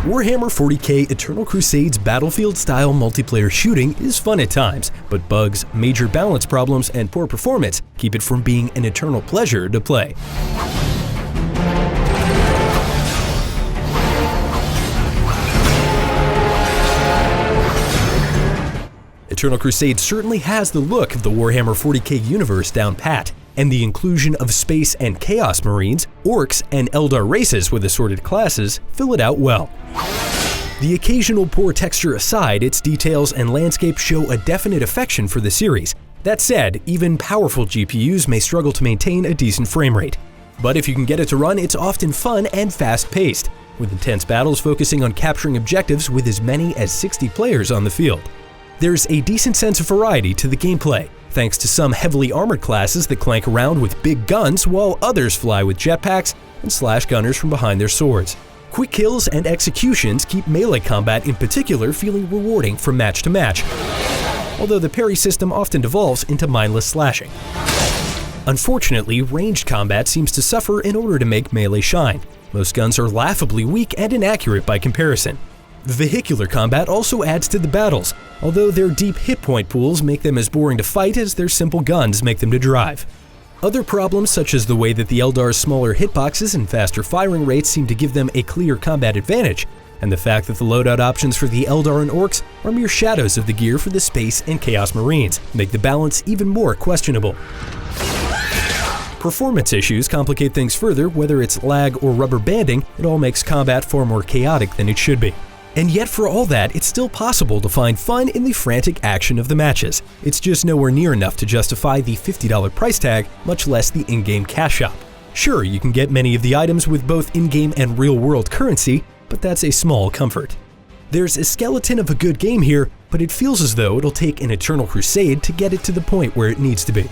Warhammer 40K Eternal Crusade's battlefield-style multiplayer shooting is fun at times, but bugs, major balance problems, and poor performance keep it from being an eternal pleasure to play. Eternal Crusade certainly has the look of the Warhammer 40K universe down pat, and the inclusion of Space and Chaos Marines, Orcs, and Eldar races with assorted classes fill it out well. The occasional poor texture aside, its details and landscape show a definite affection for the series. That said, even powerful GPUs may struggle to maintain a decent frame rate. But if you can get it to run, it's often fun and fast-paced, with intense battles focusing on capturing objectives with as many as 60 players on the field. There's a decent sense of variety to the gameplay, thanks to some heavily armored classes that clank around with big guns while others fly with jetpacks and slash gunners from behind their swords. Quick kills and executions keep melee combat in particular feeling rewarding from match to match, although the parry system often devolves into mindless slashing. Unfortunately, ranged combat seems to suffer in order to make melee shine. Most guns are laughably weak and inaccurate by comparison. Vehicular combat also adds to the battles, although their deep hit point pools make them as boring to fight as their simple guns make them to drive. Other problems, such as the way that the Eldar's smaller hitboxes and faster firing rates seem to give them a clear combat advantage, and the fact that the loadout options for the Eldar and Orcs are mere shadows of the gear for the Space and Chaos Marines, make the balance even more questionable. Performance issues complicate things further. Whether it's lag or rubber banding, it all makes combat far more chaotic than it should be. And yet for all that, it's still possible to find fun in the frantic action of the matches. It's just nowhere near enough to justify the $50 price tag, much less the in-game cash shop. Sure, you can get many of the items with both in-game and real-world currency, but that's a small comfort. There's a skeleton of a good game here, but it feels as though it'll take an Eternal Crusade to get it to the point where it needs to be.